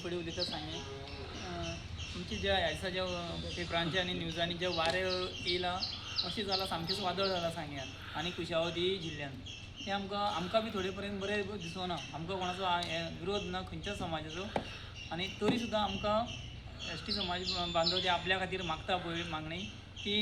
फुडें उलयता सांगे आमची ज्या ह्या पेपरांचे आनी न्यूजांनी जे वारे येयला अशें जालां सामकेंच वादळ जालां सांग्यार आनी कुशावती जिल्ल्यान हें आमकां बी थोडे पर्यंत बरें दिसना आमकां कोणाचो विरोध ना खंयच्याच समाजाचो आनी तरी सुद्दां आमकां एस टी समाज बांदव ते आपल्या खातीर मागता पळय मागणी की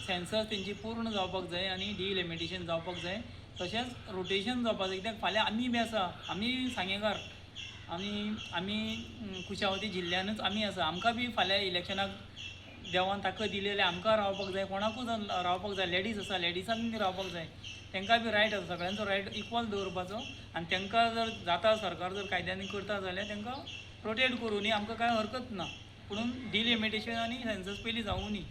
सेन्सस तेंची पूर्ण जावपाक जाय आनी डिलिमिटेशन जावपाक जाय तशेंच रोटेशन जावपाक जाय कित्याक फाल्यां आमी बी आसा आमी सांगेकार आमी कुशावती जिल्ल्यानूच आमी आसा आमकां बी फाल्यां इलेक्शनाक देवान ताकद दिली जाल्यार आमकां रावपाक जाय कोणाकूच रावपाक जाय लेडीज आसा लेडिजांक बी रावपाक जाय तांकां बी रायट आसा सगळ्यांचो रायट इक्वल दवरपाचो आनी तांकां जर जाता सरकार जर कायद्यांनी करता जाल्यार तांकां प्रोटेक्ट करूं न्ही आमकां कांय हरकत ना पूण डिलिमिटेशन आनी सेन्सस पयलीं जावूं न्ही.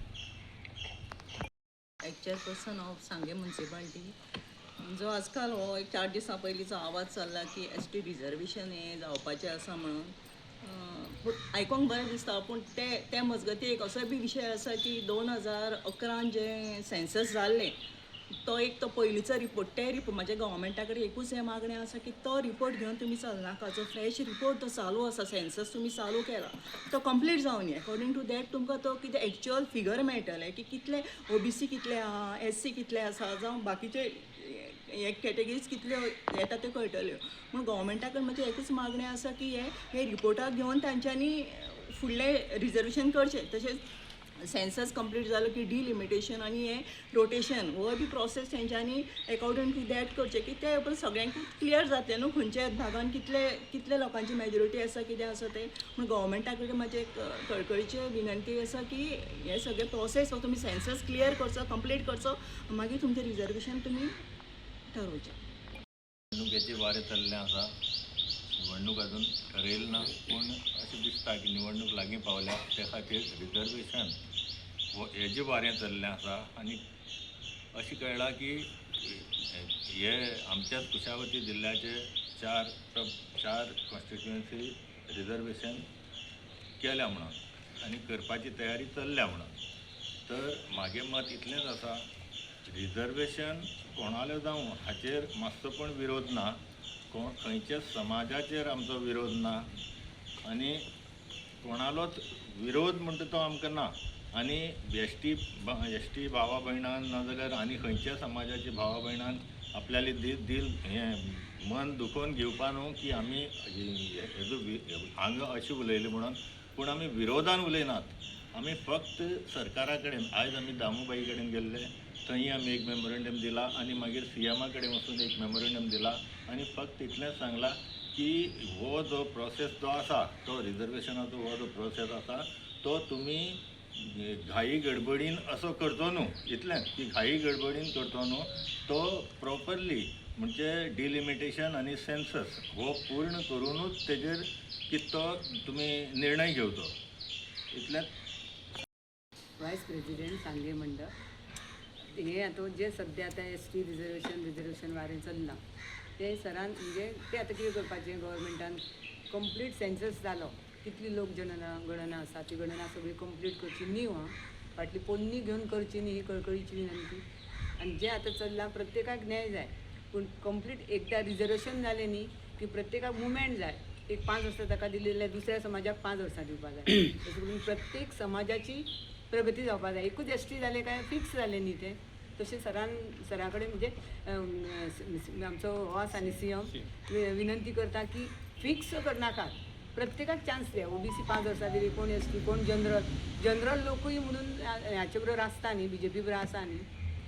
चेअरपर्सन ऑफ सांगे म्युनिसिपालिटी जो आजकाल हो एक 4 दिसां पयलींचो आवाज चल्ला की एस टी रिजर्वेशन हें जावपाचें आसा म्हणून आयकोंक बरें दिसता पूण ते मजगती एक असो बी विशय आसा की 2011 जे सेन्सस जाल्लें तो पयलींचो रिपोर्ट म्हाज्या गव्हर्मेंटा कडेन एकूच हें मागणें आसा की तो रिपोर्ट घेवन तुमी चलनाका जो फ्रेश रिपोर्ट तो चालू आसा सेन्सस तुमी चालू केला तो कंप्लीट जावन अकॉर्डिंग टू दॅट तुमकां तो कितें एक्चुअल फिगर मेळटलें की कितले OBC कितले आहा SC कितले आसा जावं बाकीचे एक कॅटेगरीज कितल्यो येता त्यो कळटल्यो पूण गव्हर्मेंटा कडेन म्हजें एकूच मागणें आसा की हे रिपोर्टाक घेवन तांच्यांनी फुडलें रिजर्वेशन करचें तशेंच सेन्सस कंप्लीट जालो की डिलिमिटेशन आनी हें रोटेशन हो बी प्रोसेस तेंच्यांनी अकॉर्डिंग टू दॅट करचें की ते सगळ्यांकूच क्लियर जातलें न्हू खंयच्या भागान कितले लोकांची मेजॉरिटी आसा कितें आसा तें पूण गव्हर्मेंटा कडेन म्हजें कळकळीचें विनंती आसा की हे सगळे प्रोसेस हो तुमी सेन्सस क्लियर करचो कंप्लीट करचो मागीर तुमचें रिजर्वेशन तुमी ठरोवचें. निवडणुकेचे वारे चल्लें आसा निवडणूक अजून ठरयल ना पूण अशें दिसता की निवडणूक लागीं पावल्या त्या खातीर रिजर्वेशन हेजें वारें चल्लें आसा आनी अशें कळ्ळां की हे आमच्याच कुशावती जिल्ल्याचे चार कॉन्स्टिट्युएन्सी रिजर्वेशन केल्या म्हणून आनी करपाची तयारी चल्ल्या म्हणून तर म्हाजें मत इतलेंच आसा रिजर्वेशन कोणालें जावं हाचेर मातसो पण विरोध ना खंयच्याच समाजाचेर आमचो विरोध ना आनी कोणालोच विरोध म्हणटा तो आमकां ना आनी एस टी भावा भयणान नाजाल्यार आनी खंयच्या समाजाच्या भावा भयणान आपल्याली दिल हें मन दुखोवन घेवपा न्हू की आमी हेजो हांगा अशें उलयलें म्हणून पूण आमी विरोधान उलयनात आमी फक्त सरकारा कडेन आयज आमी दामूबाई कडेन गेल्ले थंय आमी एक मेमोरेंडम दिला आनी मागीर CMा कडेन वचून एक मेमोरेंडम दिला आनी फक्त इतलेंच सांगलां की हो जो प्रोसेस जो आसा तो रिजर्वेशनाचो हो जो प्रोसेस आसा तो तुमी घाई गडबडीन असो करचो न्हू इतलेंच की घाई गडबडीन करचो न्हू तो प्रॉपरली म्हणजे डिलिमिटेशन आनी सेन्सस हो पूर्ण करूनच तेजेर की तो तुमी निर्णय घेवचो इतलेंच. वायस प्रेसिडेंट सांगे मंडळ हे आता जे सध्या आता ST रिजर्वेशन वारें चल्लां ते सरान म्हणजे ते आतां कितें करपाचें गव्हर्मेंटान कंप्लीट सेन्सस जालो कितली लोक गणना आसा ती गणना सगळी कंप्लीट करची न्ही फाटली पोन्नी घेवन करची न्ही ही कळकळीची विनंती आनी जें आतां चल्लां प्रत्येकाक न्याय जाय पूण कंप्लीट एकदा रिजर्वेशन जालें न्ही की प्रत्येकाक मुवमेंट जाय एक 5 वर्सां ताका दिलेले दुसऱ्या समाजाक 5 वर्सां दिवपा जाय तशें करून प्रत्येक समाजाची प्रगती जावपा जाय एकूच ST जालें काय फिक्स जालें न्ही तें तशें सरा कडेन म्हणजे आमचो हो आसा न्ही CM विनंती करता की फिक्स करनाकात प्रत्येकाक चान्स दिया OBC 5 वर्सां दिली कोण ST कोण जनरल लोकूय म्हणून ह्याचे बरोबर आसता न्ही BJP बरोबर आसा न्ही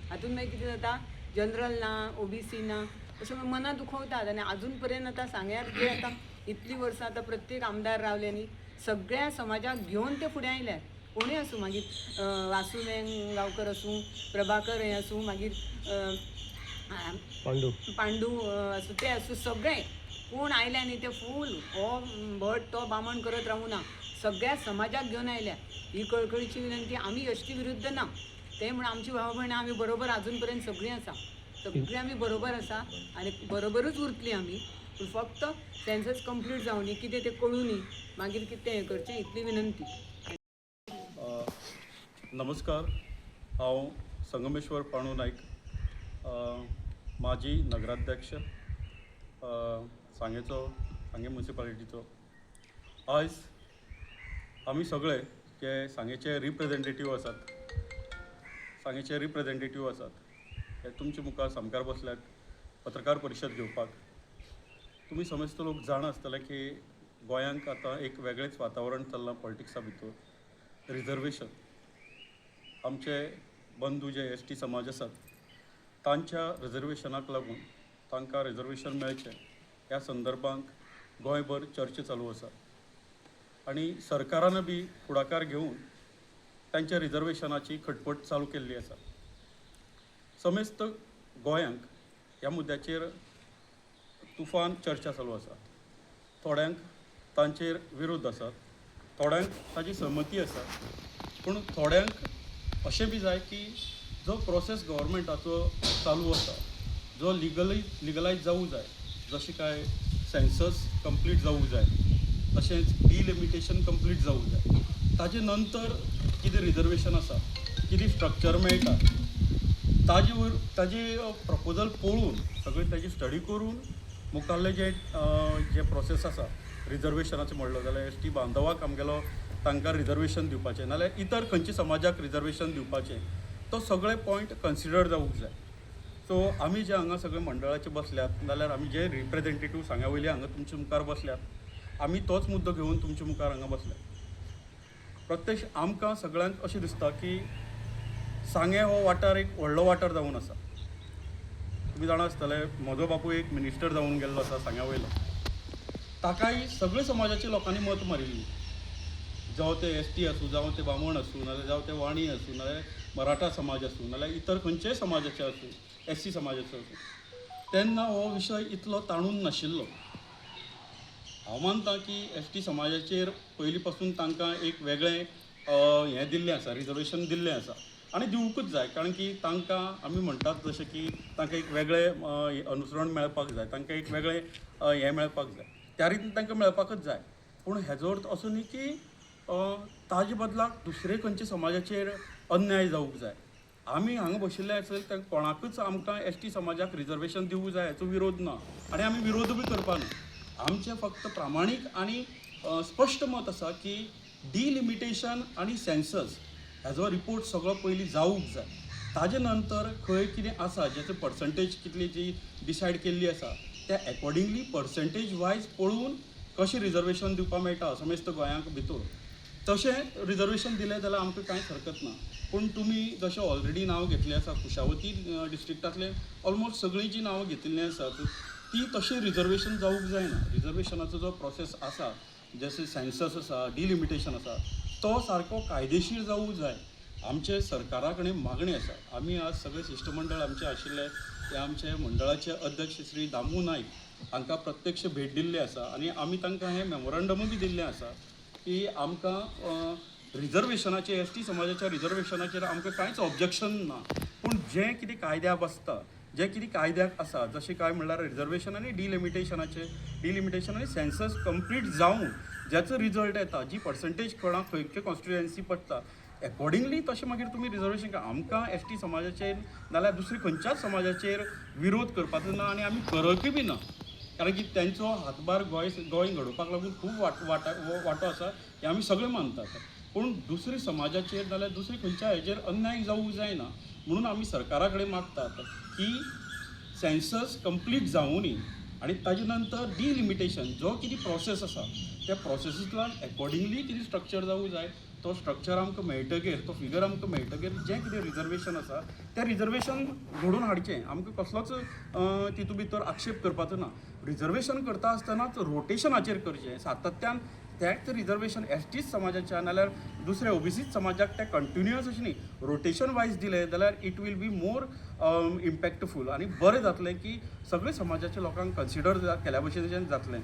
हातून मागीर कितें जाता जनरल ना OBC ना अशें मनां दुखवतात आनी आजून पर्यंत आतां सांग्यार जे आतां इतलीं वर्सां आतां प्रत्येक आमदार रावले न्ही सगळ्या समाजाक घेवन ते फुडें आयल्यात कोणूय आसूं मागीर वासू गांवकर आसूं प्रभाकर हें आसूं मागीर पांडू आसूं ते आसूं सगळे कोण आयल्या न्ही ते फूल हो भट तो बामण करत रावूं ना सगळ्या समाजाक घेवन आयल्या ही कळकळीची विनंती आमी ST विरुद्ध ना ते म्हण आमची भाव भयणां आमी बरोबर आजून पर्यंत सगळीं आसा सगळीं आमी बरोबर आसा आनी बरोबरूच उरतलीं आमी पूण फक्त सेन्सस कंप्लीट जावं न्ही कितें तें कळूं न्ही मागीर कितें हें करचें इतली विनंती. नमस्कार हांव संगमेश्वर पाणू नायक माजी नगराध्यक्ष सांगे म्युनिसिपालिटीचो आज आमी सगळे जे सांगेचे रिप्रेझेंटेटीव आसात हे तुमचे मुखार सामकार बसल्यात पत्रकार परिशद घेवपाक. तुमी समेस्त लोक जाण आसतले की गोंयांक आतां एक वेगळेच वातावरण चल्लां पॉलिटिक्सा भितर. रिजर्वेशन आमचे बंधू जे एस टी समाज आसात तांच्या रिजर्वेशनाक लागून तांकां रिजर्वेशन मेळचें ह्या संदर्भांत गोंयभर चर्चा चालू आसा आनी सरकारान बी फुडाकार घेवन तांच्या रिजर्वेशनाची खटपट चालू केल्ली आसा. समेस्त गोंयांक ह्या मुद्द्याचेर तुफान चर्चा चालू आसा. थोड्यांक तांचेर विरोध आसात, थोड्यांक ताची सहमती आसा, पूण थोड्यांक अशें बी जाय की जो प्रोसेस गव्हर्मेंटाचो चालू आसा, जो लिगलायज जावूं जाय, जशें काय सेन्सस कंप्लीट जावूं जाय, तशेंच डिलिमिटेशन कंप्लीट जावूं जाय, ताजे नंतर कितें रिजर्वेशन आसा, कितें स्ट्रक्चर मेळटा, ताजे प्रपोजल पळोवन सगळें ताजी स्टडी करून मुखाल्ले जे प्रोसेस आसा रिजर्वेशनाचें म्हणलो जाल्यार एस टी बांधवाक आमगेलो तांकां रिजर्वेशन दिवपाचें नाल्यार इतर खंयच्या समाजाक रिजर्वेशन दिवपाचें, तो सगळे पॉयंट कन्सिडर जावूंक जाय. सो आमी जे हांगा सगळे मंडळाचे बसल्यात नाल्यार आमी जे रिप्रेझेंटेटीव सांग्या वयले हांगा तुमच्या मुखार बसल्यात, आमी तोच मुद्दो घेवन तुमच्या मुखार हांगा बसल्यात. प्रत्यक्ष आमकां सगळ्यांक अशें दिसता की सांगे हो वाठार एक व्हडलो वाठार जावन आसा. तुमी जाणा आसतले म्हजो बापूय एक मिनिस्टर जावन गेल्लो आसा सांग्या वयलो. ताकाय सगळे समाजाच्या लोकांनी मत मारिल्ली, जावं ते एस टी आसूं, जावं ते बामण आसूं, नाल्यार जावं ते वाणी आसूं, नाल्यार मराठा समाज आसूं, नाल्यार इतर खंयचेय समाजाचे आसूं, एस सी समाजाचे आसूं, तेन्ना हो विशय इतलो ताणून नाशिल्लो. हांव मानतां की एस टी समाजाचेर पयलीं पासून तांकां एक वेगळें हें दिल्लें आसा, रिजर्वेशन दिल्लें आसा आनी दिवूंकूच जाय. कारण की तांकां आमी म्हणटात जशें की तांकां एक वेगळें अनुसरण मेळपाक जाय, तांकां एक वेगळें हें मेळपाक जाय, त्या रितीन तांकां मेळपाकच जाय. पूण हेजो अर्थ असो न्ही की ताजे बदलाक दुसरे खंयचे समाजाचेर अन्याय जावंक जाय. आमी हांगा बशिल्ले आसत त्या कोणाकूच आमकां एस टी समाजाक रिजर्वेशन दिवूंक जाय हाचो विरोध ना आनी आमी विरोध बी करपा ना. आमचें फक्त प्रामाणीक आनी स्पश्ट मत आसा की डिलिमिटेशन आनी सेन्सस हेजो रिपोर्ट सगळो पयलीं जावूंक जाय. ताजे नंतर खंय कितें आसा जेचे पर्संटेज कितली जी डिसायड केल्ली आसा त्या एकॉर्डिंगली पर्संटेज वायज पळोवन कशें रिजर्वेशन दिवपाक मेळटा समेस्त गोंयांक भितर तशें रिजर्वेशन दिलें जाल्यार आमकां कांयच हरकत ना. पूण तुमी जशें ऑलरेडी नांव घेतलें आसा कुशावती डिस्ट्रिक्टांतले ऑलमोस्ट सगळीं जीं नांवां घेतिल्लीं आसात ती तशें रिजर्वेशन जावूंक जायना. रिजर्वेशनाचो जो प्रोसेस आसा जशें सेन्सस आसा, डिलिमिटेशन आसा, तो सारको कायदेशीर जावूंक जाय. आमचे सरकारा कडेन मागणी आसा. आमी आज सगळे शिष्टमंडळ आमचे आशिल्ले ते आमचे मंडळाचे अध्यक्ष श्री दामू नायक हांकां प्रत्यक्ष भेट दिल्ली आसा आनी आमी तांकां हें मेमोरंडमूय बी दिल्लें आसा की आमकां रिजर्वेशनाचेर एस टी समाजाच्या रिजर्वेशनाचेर आमकां कांयच ऑब्जेक्शन ना. पूण जें कितें कायद्याक बसता, जें कितें कायद्याक आसा जशें काय म्हणल्यार रिजर्वेशन आनी डिलिमिटेशन आनी सेन्सस कंप्लीट जावन ज्याचो रिजल्ट येता, जी पर्संटेज कोणाक खंयचे कॉन्स्टिट्युएन्सी पडटा एकॉर्डिंगली तशें मागीर तुमी रिजर्वेशन आमकां एस टी समाजाचेर नाल्यार दुसरी खंयच्याच समाजाचेर विरोध करपाचो ना आनी आमी करकय बी ना. कारण की तेंचो हातभार गोंय घडोवपाक लागून खूब वांटो आसा हें आमी सगळे मानतात. पूण दुसरी समाजाचेर नाल्यार दुसरी खंयच्या हेचेर अन्याय जावूंक जायना म्हणून आमी सरकारा कडेन मागतात की सेन्सस कंप्लीट जावूनी आनी ताजे नंतर डिलिमिटेशन जो कितें प्रोसेस आसा त्या प्रोसेसींतल्यान एकॉर्डिंगली कितें स्ट्रक्चर जावूंक जाय. तो स्ट्रक्चर आमकां मेळटकीर, तो फिगर आमकां मेळटकीर जें कितें रिजर्वेशन आसा तें रिजर्वेशन घडोवन हाडचें. आमकां कसलोच तितून भितर आक्षेप करपाचो ना. रिजर्वेशन करता आसतनाच रोटेशनाचेर करचें. सातत्यान तेच रिजर्वेशन एस टी समाजाच्या नाल्यार दुसऱ्या ओबीसी समाजाक ते कंटिन्युअस अशें न्ही रोटेशन वायज दिलें जाल्यार it will be more impactful आनी बरें जातलें की सगळे समाजाच्या लोकांक कन्सिडर केल्या भशेन जातलें.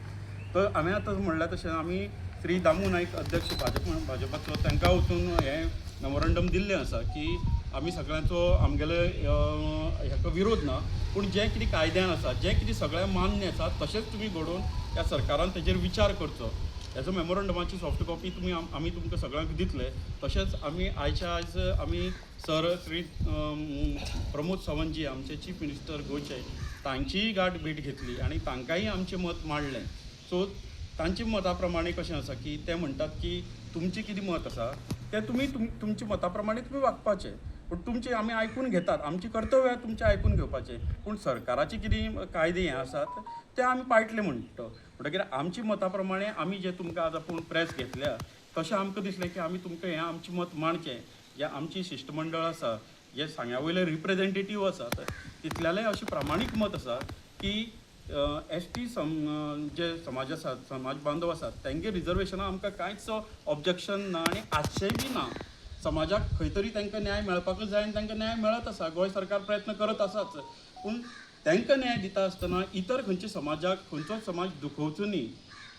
तर हांवें आतां म्हणल्या तशें आमी श्री दामू नायक अध्यक्ष भाजपाचो तांकां वचून हें मेमोरंडम दिल्लें आसा की आमी सगळ्यांचो आमगेले हेका विरोध ना पूण जें कितें कायद्यान आसा जें कितें सगळ्यांक मान्य आसा तशेंच तुमी घडोवन ह्या सरकारान तेजेर विचार करचो. हेजो मेमोरंडमाची सॉफ्ट कॉपी आमी तुमकां सगळ्यांक दितले. तशेंच आमी आयच्या आयज आमी सर श्री प्रमोद सावंतजी आमचे चीफ मिनिस्टर गोंयचे तांचीय गाठ भेट घेतली आनी तांकांय आमचें मत मांडलें. सो तांची मता प्रमाणे कशें आसा की ते म्हणटात की तुमचें कितें मत आसा तें तुमी तुमच्या मता प्रमाणे तुमी वागपाचें, पूण तुमचें आमी आयकून घेतात, आमचें कर्तव्य तुमचें आयकून घेवपाचें, पूण सरकाराचे कितें कायदे हें आसात ते आमी पाळटले म्हणटा. म्हणटकीर आमची मता प्रमाणे आमी जे तुमकां आज आपूण प्रेस घेतल्या तशें आमकां दिसलें की आमी तुमकां हें आमचें मत मांडचें. जे आमची शिष्टमंडळ आसा, जे सांग्या वयले रिप्रेझेंटेटीव आसात, तितल्यालें अशें प्रामाणीक मत आसा की एसटी जे समाज आसात, समाज बांधव आसात, तांगे रिजर्वेशनां आमकां कांयच ऑब्जेक्शन ना आनी आजचेंय बी ना. समाजाक खंय तरी तांकां न्याय मेळपाकच जाय आनी तांकां न्याय मेळत आसा. गोंय सरकार प्रयत्न करत आसाच, पूण तांकां न्याय दिता आसतना इतर खंयच्या समाजाक खंयचोच समाज दुखोवचो न्ही.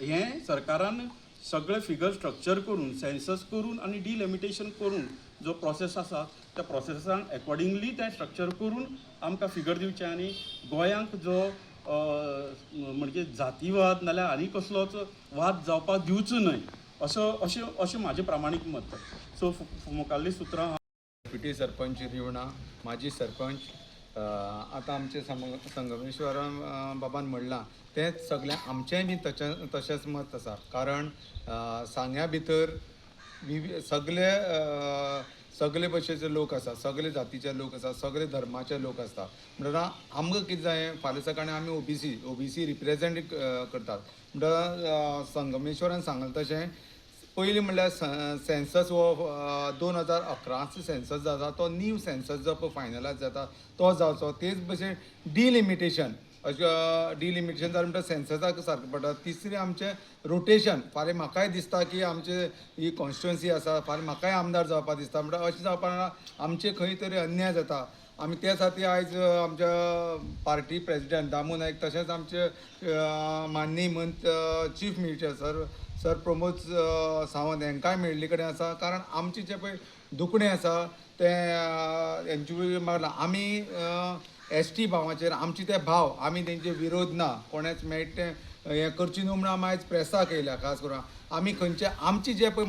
हें सरकारान सगळे फिगर स्ट्रक्चर करून, सेन्सस करून आनी डिलिमिटेशन करून जो प्रोसेस आसा त्या प्रोसेसान अकॉर्डिंगली तें स्ट्रक्चर करून आमकां फिगर दिवचें आनी गोंयांक जो म्हणजे जातीवाद नाल्यार आनी कसलोच वाद जावपाक दिवचो न्हय अशें म्हाजें प्रामाणीक मत. सो मुखाल्ली सुत्रां डेप्युटी सरपंच रिवणा, माजी सरपंच, आतां आमचे संगमेश्वर बाबान म्हणलां तें सगळें आमचेंय बी तशेंच मत आसा. कारण सांग्या भितर सगळे भशेचे लोक आसा, सगळे जातीचे लोक आसा, सगळे धर्माचे लोक आसता. म्हणटा आमकां कितें जाय, फाल्यां सकाळीं आमी ओबीसी रिप्रेझेंट करतात. म्हणटा संगमेश्वरान सांगलें तशें पयलीं म्हणल्यार सेन्सस हो 2011 सेन्सस जाता, तो न्यू सेन्सस जो पळय फायनलायज जाता तो जावचो. तेच भशेन डिलिमिटेशन जालें म्हणटा सेन्ससाक सारकें पडटा. तिसरें आमचें रोटेशन. फाल्यां म्हाकाय दिसता की आमचे ही कॉन्स्टिट्युएन्सी आसा, फाल्यां म्हाकाय आमदार जावपाक दिसता. म्हणटा अशें जावपाक आमचे खंय तरी अन्याय जाता. आमी त्या खातीर आयज आमच्या पार्टी प्रेसिडेंट दामू नायक, तशेंच आमचे माननीय chief minister sir Pramod Sawant हांकांय मेळिल्ले कडेन आसा. कारण आमचें जें पळय दुखणें आसा तें हेंचे मारलां. आमी एसटी भावाचेर आमचे ते भाव, आमी तेंचे विरोध ना, कोणेच मेळट तें हें करची न्हू म्हणून आमी आयज प्रेसाक येयल्या. खास करून आमी खंयचे आमचे जे पळय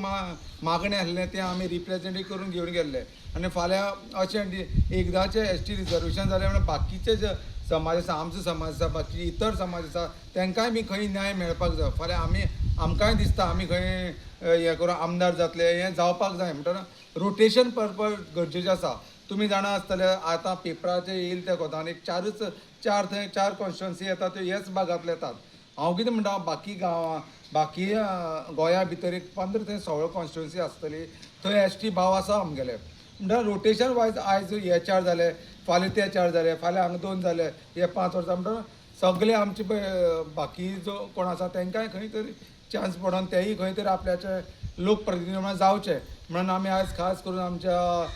मागणें आसलें तें आमी रिप्रेझेंट करून घेवन गेल्ले. आनी फाल्यां अशें एकदांचें एसटी रिजर्वेशन जालें म्हणून बाकीचे जे समाज आसा, आमचो समाज आसा, बाकी इतर समाज आसा, तांकांय बी खंय न्याय मेळपाक जाय. फाल्यां आमकांय दिसता आमी खंय हें करून आमदार जातले, हें जावपाक जाय. म्हणटना रोटेशन पर्पज गरजेचें आसा. तुमी जाणा आसतले आतां पेपराचेर येयले त्या कोतान एक चार कॉन्स्टिट्युएन्सी येता त्यो ह्याच भागांतले येतात. हांव कितें म्हणटा, बाकी गोंया भितर एक 15 ते 16 कॉन्स्टिट्युएन्सी आसतली, थंय एसटी भाव आसा आमगेले. म्हणल्यार रोटेशन वायज आयज हे 4 जाले, फाल्यां ते 4 जाले, फाल्यां हांगा 2 जाले, हे 5 वर्सां. म्हणटा सगळे आमचे पळय बाकी जो कोण आसा तांकांय खंय तरी चान्स पडोन तेय खंय तरी आपल्याचे लोकप्रतिनिधी म्हणून जावचे म्हणून आमी आयज खास करून आमच्या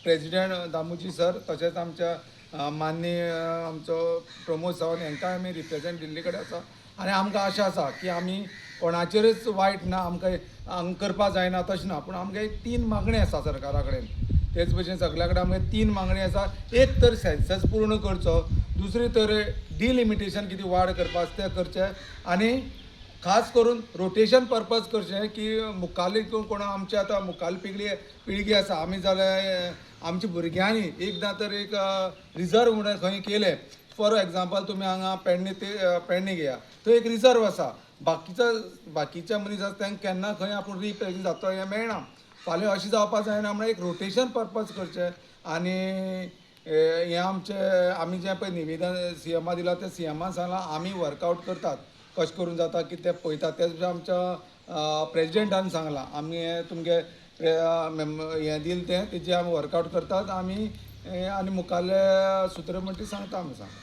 प्रेसिडेंट दामूजी सर, तशेंच आमच्या माननीय आमचो प्रमोद सावंत हांकांय आमी रिप्रेझेंट दिल्ले कडेन आसा. आनी आमकां आशा आसा की आमी कोणाचेरच वायट ना, आमकां हांगा करपाक जायना तशें ना, पूण आमकां 3 मागणी आसा सरकारा कडेन. तेच भशेन सगल्या कडेन आमकां 3 मागणी आसा. एक तर सेन्सस पूर्ण करचो, दुसरी तर डिलिमिटेशन कितें वाड करपाक तें करचें, आनी खास करून रोटेशन पर्पज करचें की मुखाल्ली कोण आमचे आतां मुखाल्ली पिळगी आसा, आमी जाल्यार आमच्या भुरग्यांनी एकदां तर एक रिजर्व म्हणून खंय केलें. फॉर एग्जाम्पल तुमी हांगा पेडणे घेया, थंय एक रिजर्व आसा. बाकीच्या मनीस आसा तांकां केन्ना खंय आपूण रिप्रेझेंट जाता हें मेळना. फाल्यां अशें जावपाक जायना म्हणून एक रोटेशन पर्पज करचें. आनी हें आमचें आमी जें पळय निवेदन सीएमा दिलां तें सीएमान सांगलां आमी वर्कआवट करतात, कशें करून जाता कितें तें पळयतात. तेच आमच्या प्रेसिडेंटान सांगलां आमी हें तुमगे हें दिलें तें तेजें आमी वर्कआवट करतात. आमी आनी मुखाल्ले सुत्र म्हणटा ती सांगता आमी सांगता.